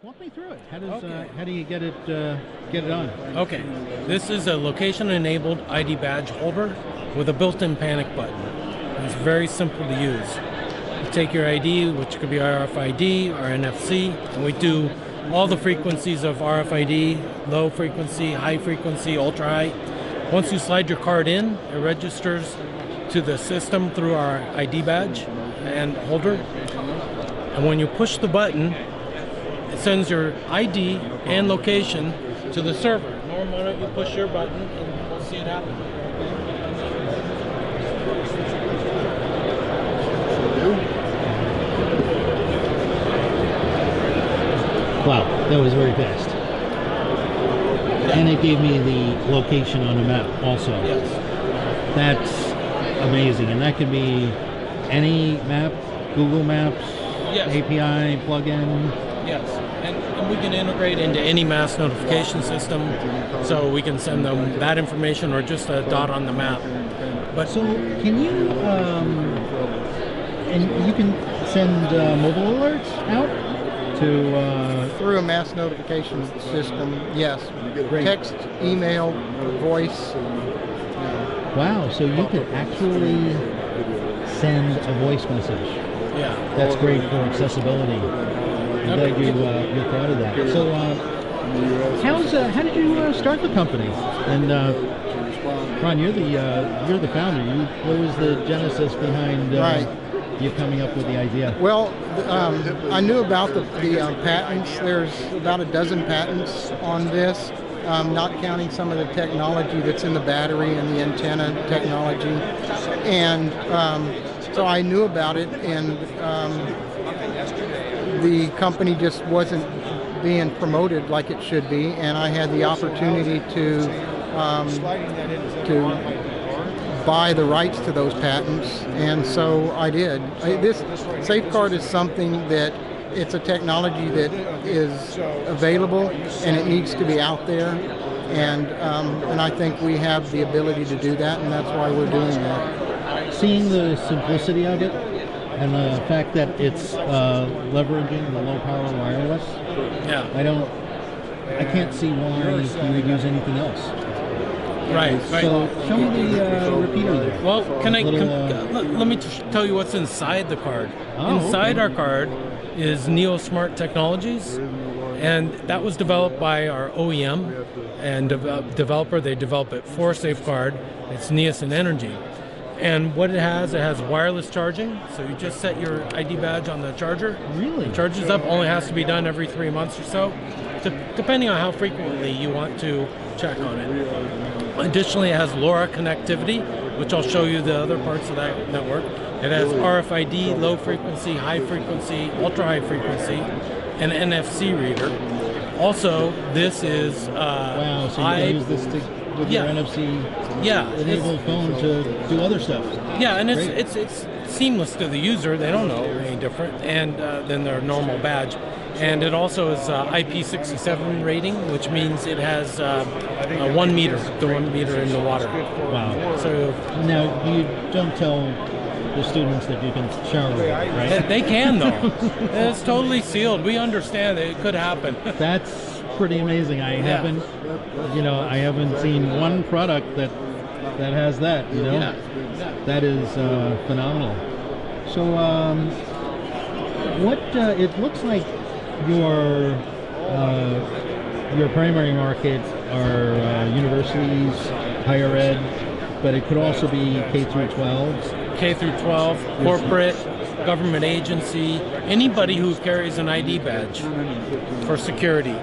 Walk me through it. How do you get it on? Okay, this is a location-enabled ID badge holder with a built-in panic button. It's very simple to use. You take your ID, which could be RFID or NFC, and we do all the frequencies of RFID, low frequency, high frequency, ultra high. Once you slide your card in, it registers to the system through our ID badge and holder. And when you push the button, it sends your ID and location to the server. Norm, why don't you push your button and we'll see it happen. Wow, that was very fast. And it gave me the location on the map also. Yes. That's amazing. And that could be any map, Google Maps, Yes. API, plugin. Yes, and we can integrate into any mass notification system, so we can send them that information or just a dot on the map. But So can you, and you can send mobile alerts out to... Through a mass notification system, yes. Great. Text, email, voice. Wow, so you could actually send a voice message. yeah, That's great for accessibility. I'm glad you thought of that. So, how did you start the company? And Ron, you're the founder. What was the genesis behind you coming up with the idea? Well, I knew about the patents. There's about a dozen patents on this, not counting some of the technology that's in the battery and the antenna technology. And so I knew about it, and the company just wasn't being promoted like it should be, and I had the opportunity to buy the rights to those patents, and so I did. This SafeKard is something that it's a technology that is available and it needs to be out there, and I think we have the ability to do that, and that's why we're doing that. Seeing the simplicity of it and the fact that it's leveraging the low power wireless, yeah, I can't see why you would use anything else. right. So show me the repeater there. Well, let me tell you what's inside the card. Inside our card is Neo Smart Technologies, and that was developed by our OEM and developer. They develop it for SafeKard. It's Nielsen Energy. And what it has wireless charging. So you just set your ID badge on the charger. Really? It charges up, only has to be done every 3 months or so, depending on how frequently you want to check on it. Additionally, it has LoRa connectivity, which I'll show you the other parts of that network. It has RFID, low frequency, high frequency, ultra high frequency, and NFC reader. Also, this is Wow, so you can use this with your NFC enabled phone to do other stuff. Yeah, and it's seamless to the user. They don't know any different and than their normal badge. And it also is IP67 rating, which means it has 1 meter, the 1 meter in the water. Wow. So now you don't tell the students that you can shower with it, right? they can though. It's totally sealed. We understand that it could happen. That's pretty amazing. I haven't seen one product that has that. That is phenomenal. So what it looks like your primary market are universities, higher ed, but it could also be K through 12. K through 12, corporate, government agency, anybody who carries an ID badge for security,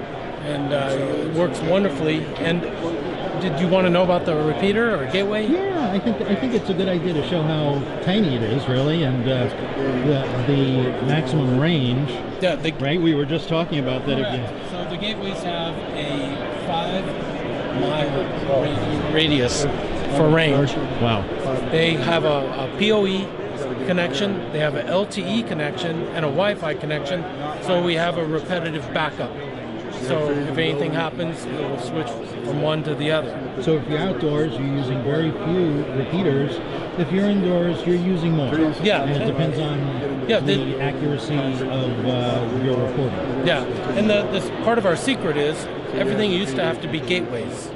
and it works wonderfully. And did you want to know about the repeater or gateway? Yeah, I think it's a good idea to show how tiny it is, really, and the maximum range. Yeah, right. We were just talking about that. So the gateways have a 5-mile radius for range. Wow. They have a PoE connection, they have an LTE connection, and a Wi-Fi connection, so we have a repetitive backup. So if anything happens, it will switch from one to the other. So if you're outdoors, you're using very few repeaters. If you're indoors, you're using more. Yeah. And it depends on the accuracy of your reporting. Yeah, and this part of our secret is everything used to have to be gateways.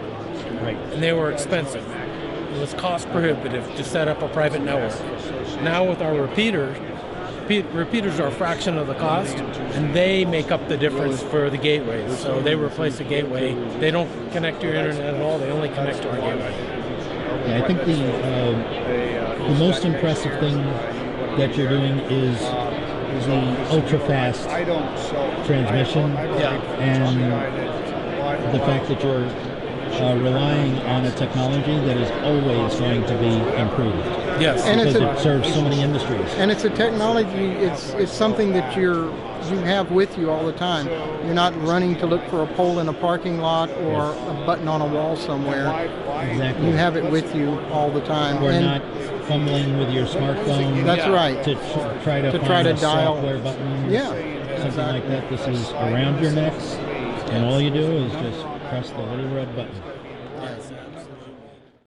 Right. And they were expensive. It was cost prohibitive to set up a private network. Now with our repeaters are a fraction of the cost, and they make up the difference for the gateways. So they replace the gateway. They don't connect to your internet at all. They only connect to our gateway. Yeah, I think the most impressive thing that you're doing is the ultra-fast transmission, and the fact that you're relying on a technology that is always going to be improved. Yes, and because it serves so many industries. And it's a technology. It's something that you have with you all the time. You're not running to look for a pole in a parking lot or a button on a wall somewhere. Exactly. You have it with you all the time. Or not fumbling with your smartphone. That's right. To try to find a dial software button. Yeah. Something like that. This is around your necks, and all you do is just press the little red button. Yes.